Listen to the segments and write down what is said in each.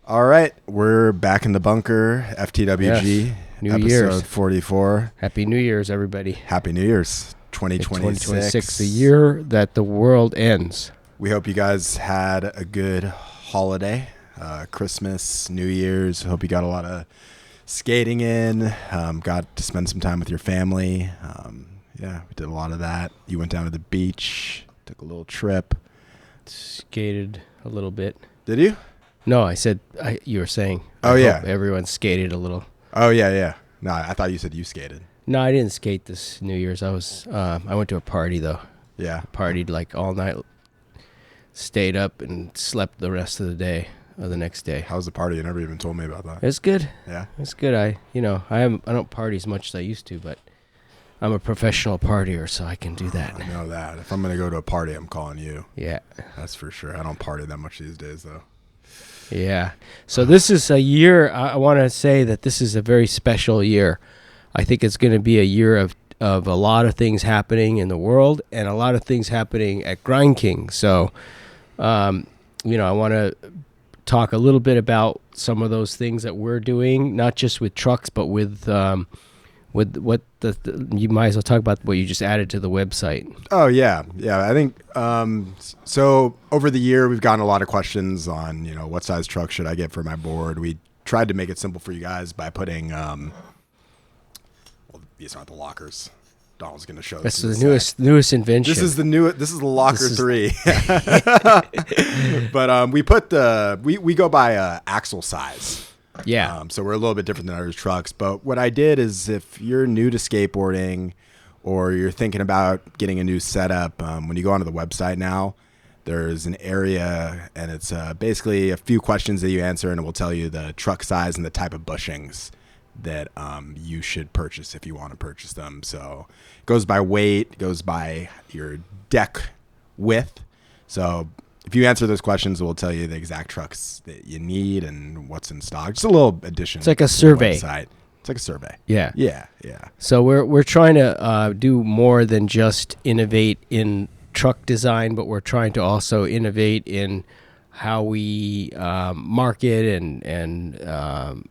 All right, we're back in the bunker. FTWG, Yes. New episode Year's. 44. Happy New Year's, everybody. Happy New Year's, 2026. The year that the world ends. We hope you guys had a good holiday, Christmas, New Year's. Hope you got a lot of skating in, got to spend some time with your family. Yeah, we did a lot of that. You went down to the beach, took a little trip. Skated a little bit. Did you? No, I said you were saying. Oh, yeah. Everyone skated a little. Oh, yeah. No, I thought you said you skated. No, I didn't skate this New Year's. I went to a party though. Yeah. Partied like all night. Stayed up and slept the rest of the day or the next day. How was the party? You never even told me about that. It's good. Yeah. It's good. I don't party as much as I used to, but I'm a professional partier, so I can do that. I know that. If I'm going to go to a party, I'm calling you. Yeah. That's for sure. I don't party that much these days, though. Yeah. So this is a year, I want to say that this is a very special year. I think it's going to be a year of a lot of things happening in the world and a lot of things happening at Grind King. So, I want to talk a little bit about some of those things that we're doing, not just with trucks, but with what you might as well talk about what you just added to the website. Oh, yeah. I think, so over the year, we've gotten a lot of questions on, what size truck should I get for my board? We tried to make it simple for you guys by putting, these aren't the lockers. Donald's going to show That's this. the newest invention. This is the locker 3. But we put we go by axle size. Yeah. So we're a little bit different than other trucks. But what I did is if you're new to skateboarding or you're thinking about getting a new setup, when you go onto the website now, there's an area and it's basically a few questions that you answer and it will tell you the truck size and the type of bushings that you should purchase if you want to purchase them. So it goes by weight, it goes by your deck width. So if you answer those questions, it will tell you the exact trucks that you need and what's in stock. Just a little addition. It's like a survey. It's like a survey. Yeah. Yeah. So we're trying to do more than just innovate in truck design, but we're trying to also innovate in how we market and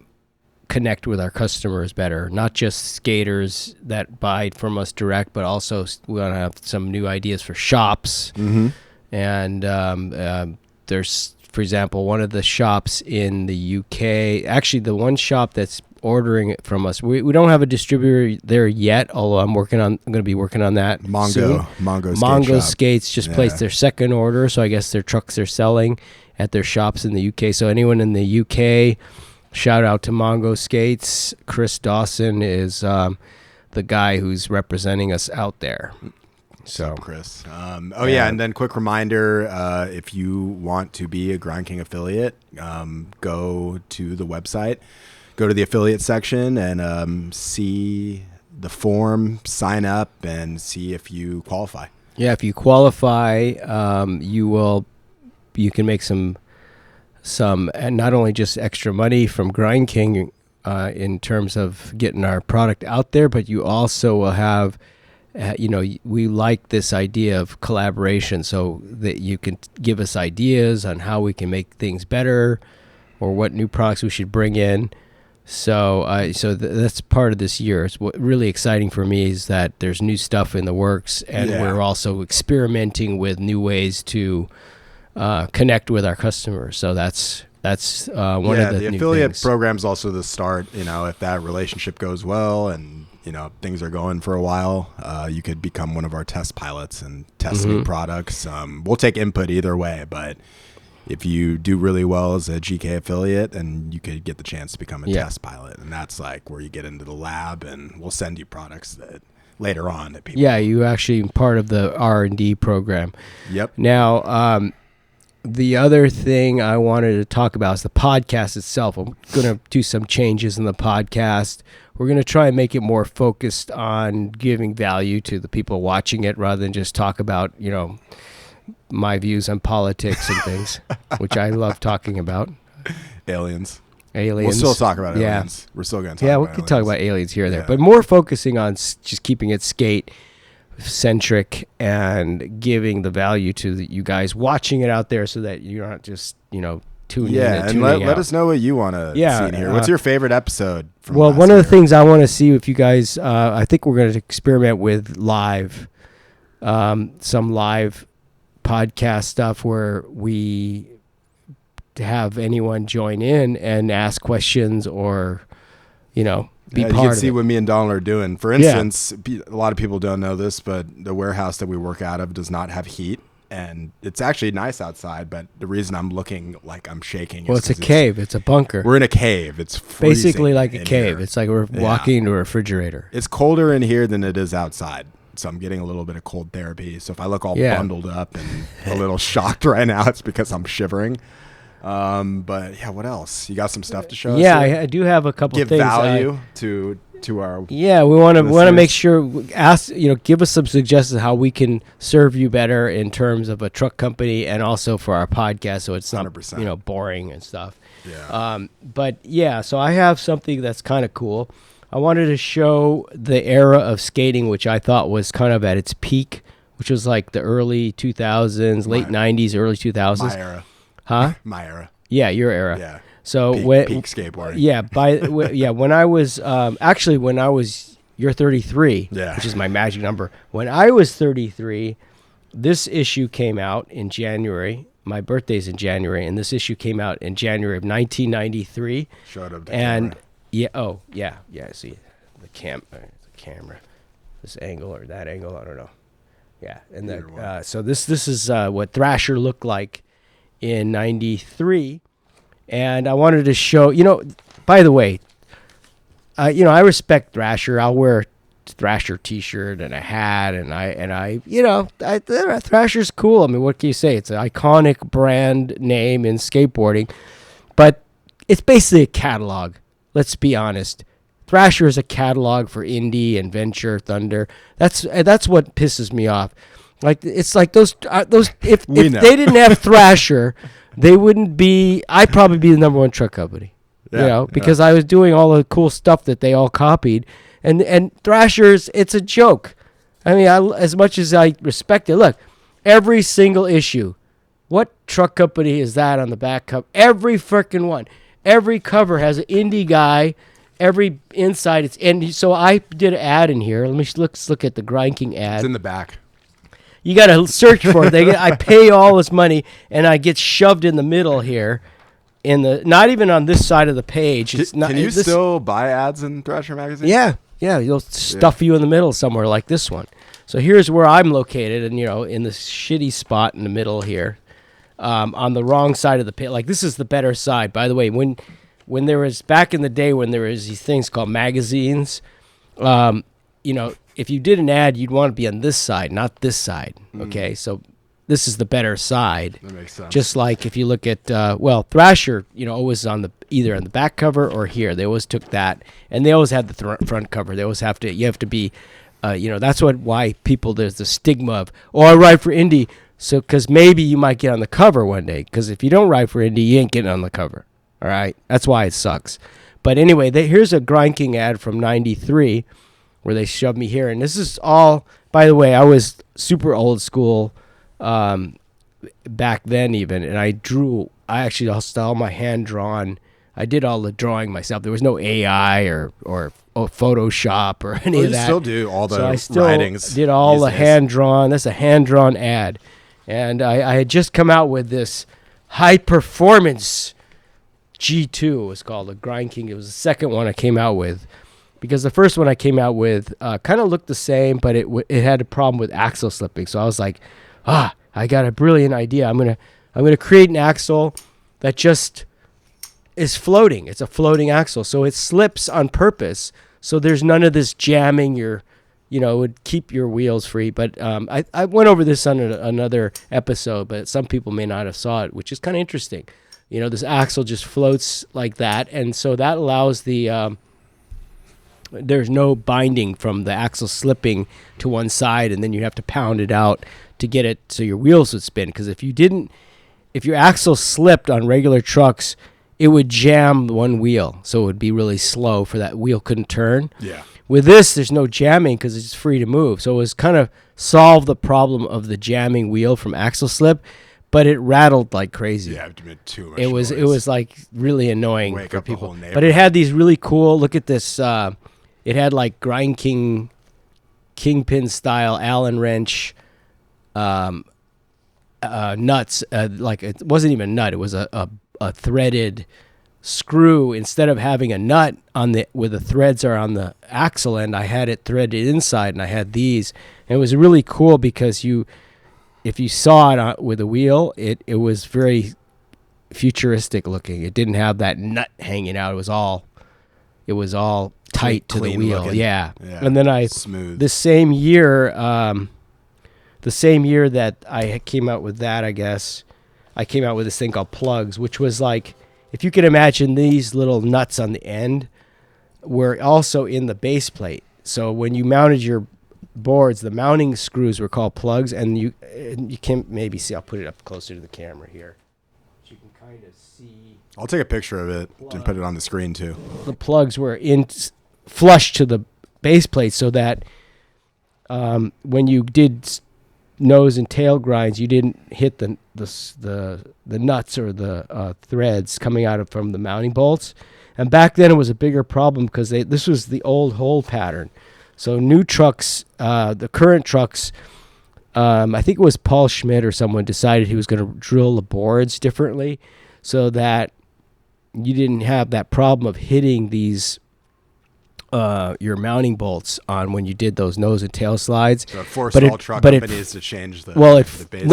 connect with our customers better. Not just skaters that buy from us direct, but also we want to have some new ideas for shops. Mm-hmm. And there's, for example, one of the shops in the UK, actually the one shop that's ordering it from us, we don't have a distributor there yet, although I'm going to be working on that soon. Mongo Skates just placed their second order, so I guess their trucks are selling at their shops in the UK. So anyone in the UK, shout out to Mongo Skates. Chris Dawson is the guy who's representing us out there. So Chris. And then quick reminder, if you want to be a Grind King affiliate, go to the website, go to the affiliate section and see the form, sign up and see if you qualify. Yeah, if you qualify, you can make some and not only just extra money from Grind King in terms of getting our product out there, but you also will have we like this idea of collaboration so that you can give us ideas on how we can make things better or what new products we should bring in. So that's part of this year. It's what really exciting for me is that there's new stuff in the works and we're also experimenting with new ways to connect with our customers. So that's one of the new affiliate things. program's also the start. If that relationship goes well and things are going for a while, you could become one of our test pilots and test new products. We'll take input either way, but if you do really well as a GK affiliate, then you could get the chance to become a test pilot, and that's like where you get into the lab, and we'll send you products that later on that people. Yeah, you actually part of the R&D program. Yep. Now, the other thing I wanted to talk about is the podcast itself. I'm going to do some changes in the podcast. We're going to try and make it more focused on giving value to the people watching it rather than just talk about, my views on politics and things, which I love talking about. Aliens. Aliens. We'll still talk about aliens. We're still going to talk about aliens. Yeah, we can talk about aliens here and there, but more focusing on just keeping it skate centric and giving the value to you guys watching it out there so that you're not just, tuning in Yeah, and and tuning let out. us know what you want to see in here. What's your favorite episode from Well, last one of the year? things I want to see if you guys, I think we're going to experiment with live, some live podcast stuff where we have anyone join in and ask questions or, be you part can of see it. what me and Donald are doing. For instance, a lot of people don't know this, but the warehouse that we work out of does not have heat. And it's actually nice outside, but the reason I'm looking like I'm shaking Well, is it's a cave. It's a bunker. We're in a cave. It's Basically like a in cave. here. It's like we're walking into a refrigerator. It's colder in here than it is outside. So I'm getting a little bit of cold therapy. So if I look all bundled up and a little shocked right now, it's because I'm shivering. But yeah, what else? You got some stuff to show us? Yeah, here? I do have a couple Give things. value to our. Yeah, we want to listeners. make sure give us some suggestions how we can serve you better in terms of a truck company and also for our podcast, so it's not 100%. boring and stuff. Yeah. But yeah, so I have something that's kind of cool. I wanted to show the era of skating, which I thought was kind of at its peak, which was like the early 2000s, late 90s, early 2000s. My era. Huh? My era. Yeah, your era. Yeah. So peak skateboarding. Yeah, when I was when I was you're 33, which is my magic number. When I was 33, this issue came out in January. My birthday's in January, and this issue came out in January of 1993. Showed up. And yeah. I see the camera, this angle or that angle, I don't know. Yeah, and so this is what Thrasher looked like in 93. And I wanted to show, by the way, I respect Thrasher. I'll wear a Thrasher t-shirt and a hat, and Thrasher's cool. I mean, what can you say? It's an iconic brand name in skateboarding, but it's basically a catalog. Let's be honest. Thrasher is a catalog for Indy and Venture, Thunder. That's what pisses me off. Like it's like those if they didn't have Thrasher, they wouldn't be. I'd probably be the number one truck company, because I was doing all the cool stuff that they all copied, and Thrasher's. It's a joke. I mean, as much as I respect it, look, every single issue. What truck company is that on the back cover? Every freaking one. Every cover has an indie guy. Every inside it's indie. So I did an ad in here. Let's look at the Grind King ad. It's in the back. You got to search for it. I pay all this money, and I get shoved in the middle here, not even on this side of the page. Can you still buy ads in Thrasher magazine? Yeah. They'll stuff you in the middle somewhere like this one. So here's where I'm located, and in this shitty spot in the middle here, on the wrong side of the page. Like this is the better side. By the way, when there was back in the day when there was these things called magazines, if you did an ad, you'd want to be on this side, not this side. Okay, so this is the better side. That makes sense. Just like if you look at Thrasher, always on either on the back cover or here. They always took that, and they always had the front cover. They always have to be, that's why there's the stigma of I write for Indy, so because maybe you might get on the cover one day. Because if you don't write for Indy, you ain't getting on the cover. All right, that's why it sucks. But anyway, here's a Grind King ad from '93. Where they shoved me here. And this is all, by the way, I was super old school back then even. And I actually all my hand drawn. I did all the drawing myself. There was no AI or Photoshop or any of that. You still do all the I still writings. Did all the hand drawn. That's a hand drawn ad. And I had just come out with this high performance G2. It was called the Grind King. It was the second one I came out with. Because the first one I came out with kind of looked the same, but it had a problem with axle slipping. So I was like, I got a brilliant idea. I'm gonna create an axle that just is floating. It's a floating axle, so it slips on purpose. So there's none of this jamming. It would keep your wheels free. But I went over this on another episode, but some people may not have saw it, which is kind of interesting. This axle just floats like that, and so that allows there's no binding from the axle slipping to one side, and then you have to pound it out to get it so your wheels would spin. Because if your axle slipped on regular trucks, it would jam one wheel, so it would be really slow for that wheel couldn't turn. Yeah. With this, there's no jamming because it's free to move. So it was kind of solved the problem of the jamming wheel from axle slip, but it rattled like crazy. Yeah, too much. It was like really annoying Wake for up the people. whole But it had these really cool. Look at this. It had like Grind King, Kingpin style Allen wrench, nuts. Like it wasn't even a nut. It was a threaded screw. Instead of having a nut on where the threads are on the axle end, I had it threaded inside, and I had these. And it was really cool because if you saw it with a wheel, it was very futuristic looking. It didn't have that nut hanging out. It was all tight to the wheel. Looking. Yeah. And then smooth. the same year that I came out with that, I guess, I came out with this thing called plugs, which was like, if you can imagine, these little nuts on the end were also in the base plate. So when you mounted your boards, the mounting screws were called plugs, and you can maybe see. I'll put it up closer to the camera here, so you can kind of see. I'll take a picture of it and put it on the screen too. The plugs were flush to the base plate, so that when you did nose and tail grinds, you didn't hit the nuts or the threads coming out from the mounting bolts. And back then it was a bigger problem because this was the old hole pattern. So new trucks, the current trucks, I think it was Paul Schmidt or someone decided he was going to drill the boards differently so that you didn't have that problem of hitting these your mounting bolts on when you did those nose and tail slides. So it forced all truck companies to change the base plate.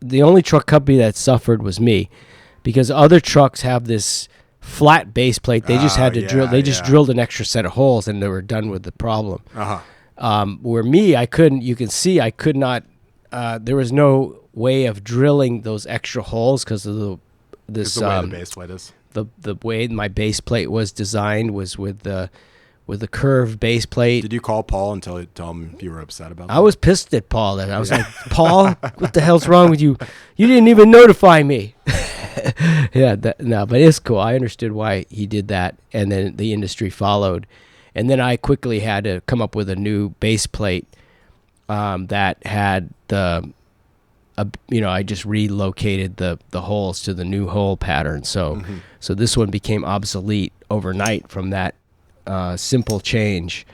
The only truck company that suffered was me, because other trucks have this flat base plate. They just had to drill. They just drilled an extra set of holes and they were done with the problem. Where me, I couldn't. You can see I could not. There was no way of drilling those extra holes because of the way the base plate is. The way my base plate was designed was with the curved base plate. Did you call Paul and tell him you were upset about that? I was pissed at Paul. That I was like, Paul, what the hell's wrong with you? You didn't even notify me. But it's cool. I understood why he did that, and then the industry followed. And then I quickly had to come up with a new base plate that had I just relocated the holes to the new hole pattern. So this one became obsolete overnight from that simple change.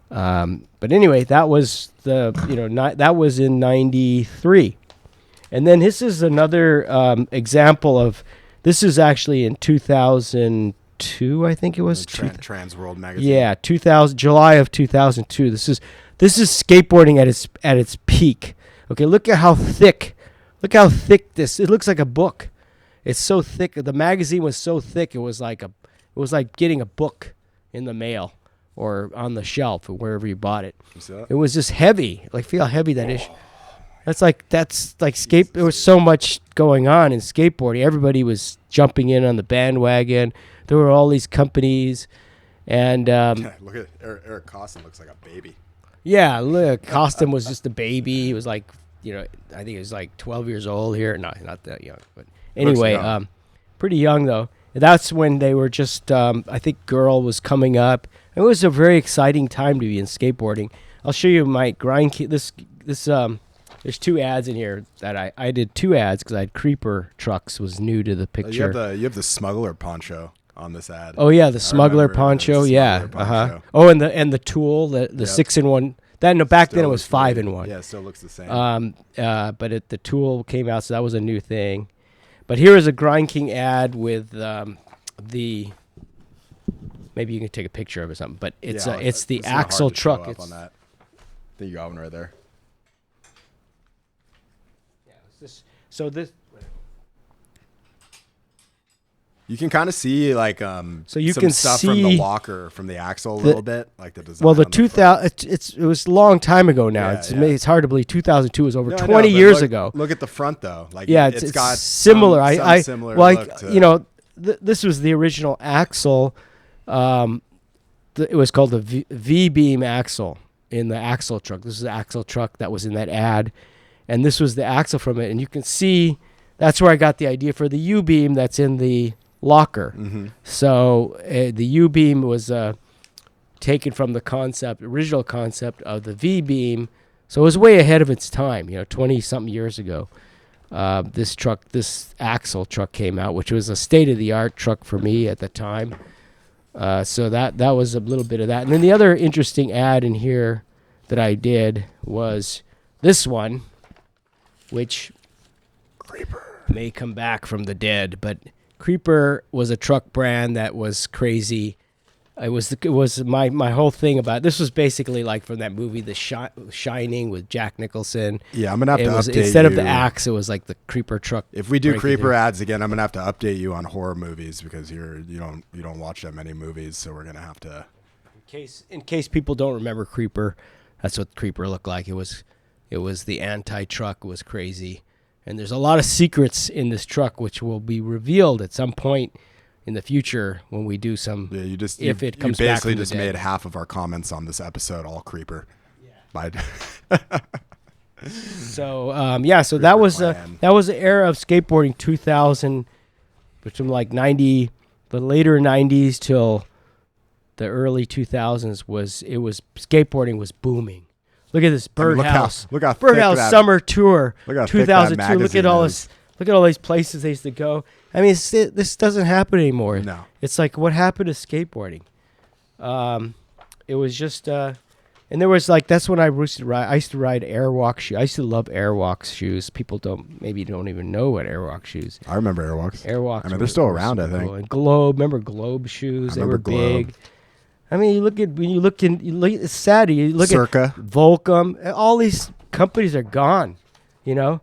But anyway, that was that was in '93. And then this is another example of, this is actually in 2002, I think it was. Trans World magazine. Yeah, July of 2002. This is skateboarding at its peak. Okay, look at how thick this. It looks like a book. It's so thick. The magazine was so thick. It was like getting a book in the mail or on the shelf or wherever you bought it. It was just heavy. Like, feel how heavy that is. That's like skate. There was so much going on in skateboarding. Everybody was jumping in on the bandwagon. There were all these companies, and look at Eric Costin. Looks like a baby. Yeah, look, Costin was just a baby. He was like, I think he was like 12 years old here. No, not that young, but anyway, pretty young though. That's when they were just. I think Girl was coming up. It was a very exciting time to be in skateboarding. I'll show you my grind. This. There's two ads in here that I did two ads because I had Creeper Trucks was new to the picture. You have the smuggler poncho on this ad. Oh yeah, the smuggler poncho. Yeah. Oh, and the tool, the 6-in-1. Back then it was 5-in-1. Yeah, it still looks the same. But the tool came out, so that was a new thing. But here is a Grind King ad with the. Maybe you can take a picture of it or something. But it's the axle truck. It's on that. There you go, one right there. So this. You can kind of see like so you some can stuff see from the locker from the axle a little bit, like the design. Well, the 2000 it was a long time ago now. It's hard to believe 2002 was over 20 years ago. Look at the front though. Like it's got similar. Some similar look to, this was the original axle. It was called the V-beam axle in the axle truck. This is the axle truck that was in that ad. And this was the axle from it. And you can see that's where I got the idea for the U-beam that's in the locker. Mm-hmm. So the U-beam was taken from the original concept of the V-beam. So it was way ahead of its time, 20-something years ago. this axle truck came out, which was a state-of-the-art truck for me at the time. So that was a little bit of that. And then the other interesting ad in here that I did was this one, which Creeper may come back from the dead, but Creeper was a truck brand that was crazy. It was my whole thing about this was basically like from that movie The Shining with Jack Nicholson. Yeah, I'm gonna have to update instead you. of the axe, it was like the Creeper truck. If we do Creeper ads again, I'm gonna have to update you on horror movies because you don't watch that many movies, so we're gonna have to. In case people don't remember Creeper, that's what Creeper looked like. It was the anti-truck. It was crazy, and there's a lot of secrets in this truck which will be revealed at some point in the future when we do some. Yeah, you basically just made half of our comments on this episode all Creeper. Yeah. So that was the era of skateboarding, 2000, from like the later 90s till the early 2000s skateboarding was booming. Look at this Birdhouse. Look how Birdhouse Summer Tour, look how 2002. Look at all this. Look at all these places they used to go. I mean, this doesn't happen anymore. No. It's like, what happened to skateboarding? It was just, and there was like, that's when I used to ride Airwalk shoes. I used to love Airwalk shoes. People don't even know what Airwalk shoes. I remember Airwalks. Airwalks. I mean, they're still around, I think. Cool. And Globe, remember Globe shoes? They were big. I mean, it's sad. You look Circa. At Volcom. All these companies are gone. You know,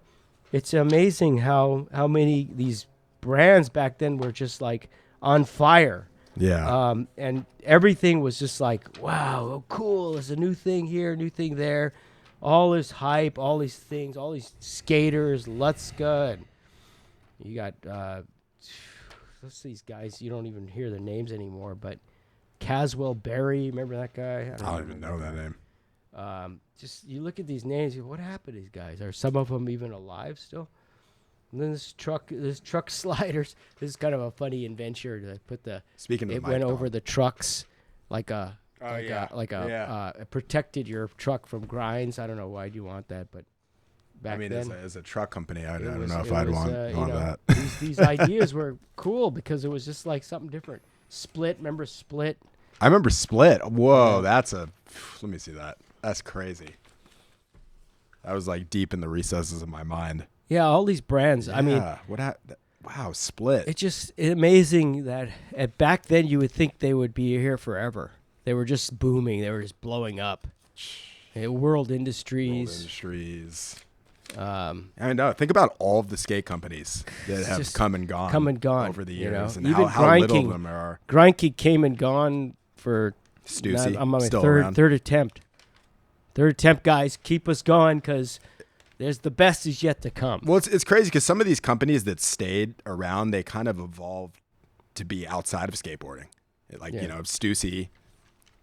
it's amazing how many these brands back then were just like on fire. Yeah. And everything was just like, wow, oh, cool. There's a new thing here, new thing there. All this hype, all these things, all these skaters, Lutska. And you got, what's these guys? You don't even hear their names anymore, but Caswell Berry, remember that guy? I don't even know that name. Just you look at these names, what happened to these guys? Are some of them even alive still? And then this truck sliders. This is kind of a funny invention. To put it went over the trucks like it protected your truck from grinds. I don't know why you want that, but back then, as a truck company, I don't know if I'd want that. These ideas were cool because it was just like something different. Split, remember Split? I remember Split. Whoa, let me see that. That's crazy. That was like deep in the recesses of my mind. Yeah, all these brands. Yeah, I mean, wow, Split. It's amazing that back then you would think they would be here forever. They were just booming. They were just blowing up. World Industries. I mean, no, think about all of the skate companies that have come and gone over the years, and even how little of them are. Grindking came and gone for Stussy. I'm on my still third around. Third attempt, guys. Keep us going because there's the best is yet to come. Well, it's crazy because some of these companies that stayed around, they kind of evolved to be outside of skateboarding. Stussy,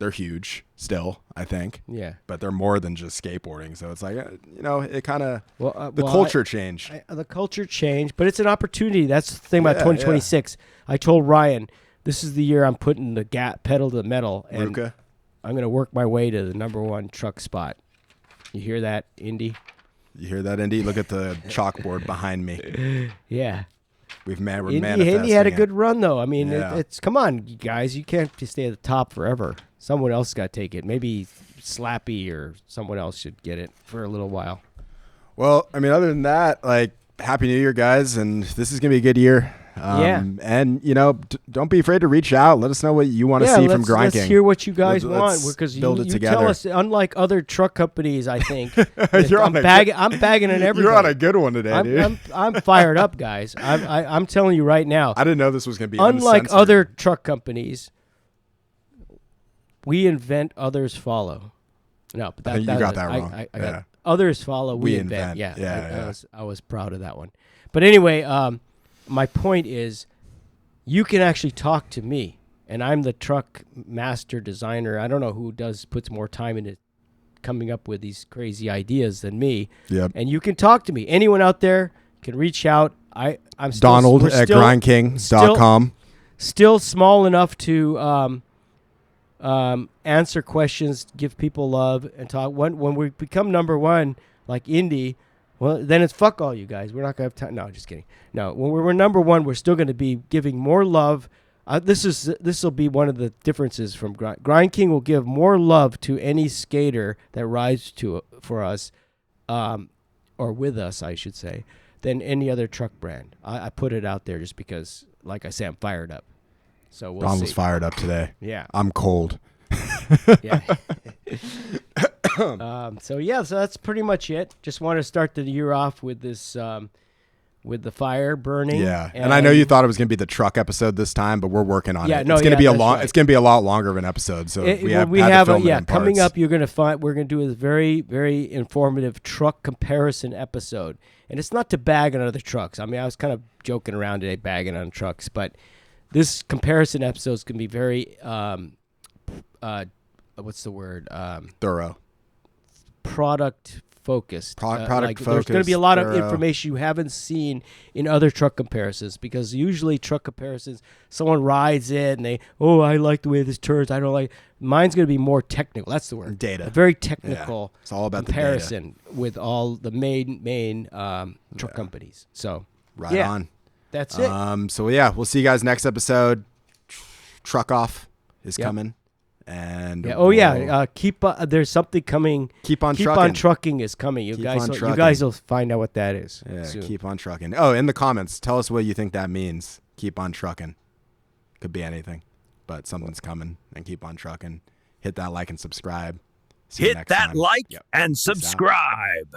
they're huge still, I think. Yeah. But they're more than just skateboarding. So it's like, it kind of, the culture changed. The culture changed, but it's an opportunity. That's the thing about 2026. Yeah. I told Ryan, this is the year I'm putting the pedal to the metal. And Ruka. I'm going to work my way to the #1 truck spot. You hear that, Indy? You hear that, Indy? Look at the chalkboard behind me. Yeah. We're manifesting. Indy had a good run, though. I mean, it's come on, you guys. You can't just stay at the top forever. Someone else got to take it. Maybe Slappy or someone else should get it for a little while. Well, I mean, other than that, like, Happy New Year, guys. And this is going to be a good year. And, don't be afraid to reach out. Let us know what you want to see from Grind King. Let's hear what you guys want because you together. Tell us, unlike other truck companies, I think. I'm bagging on everybody. You're on a good one today, dude. I'm fired up, guys. I'm telling you right now. I didn't know this was going to be unlike uncensored. other truck companies. We invent, others follow. No, but you got that wrong. I got others follow, we invent. Yeah. I was proud of that one. But anyway, my point is, you can actually talk to me, and I'm the truck master designer. I don't know who puts more time into coming up with these crazy ideas than me. Yep. And you can talk to me. Anyone out there can reach out. I'm still Donald at grindking.com. Still small enough to answer questions, give people love, and talk. When we become #1, like Indy, Well, then it's fuck all you guys. We're not gonna have time. No, just kidding. No, when we're number one, we're still gonna be giving more love. This will be one of the differences from Grind King will give more love to any skater that rides for us, or with us, I should say, than any other truck brand. I put it out there just because, like I say, I'm fired up. So we'll Ron see. was fired up today. Yeah, I'm cold. yeah. So that's pretty much it. Just want to start the year off with this. With the fire burning, and I know you thought it was going to be the truck episode this time, but we're working on it. No, it's going to be right. It's going to be a lot longer of an episode. So we have coming up. You're going to find we're going to do a very, very informative truck comparison episode, and it's not to bag on other trucks. I mean, I was kind of joking around today, bagging on trucks, but this comparison episode is going to be very, what's the word? Thorough. Product focused. Product focused. There's going to be a lot of information you haven't seen in other truck comparisons, because usually truck comparisons, someone rides it and I like the way this turns. I don't like. Mine's going to be more technical. That's the word. Data. A very technical. It's all about comparison with all the main truck companies. So right on. That's it. So we'll see you guys next episode. Truck off is coming. And keep there's something coming. Keep on trucking is coming. You guys will find out what that is. Yeah, soon. Keep on trucking. Oh, in the comments, tell us what you think that means. Keep on trucking. Could be anything, but something's coming. And keep on trucking. Hit that like and subscribe. See you next time. Hit that like and subscribe.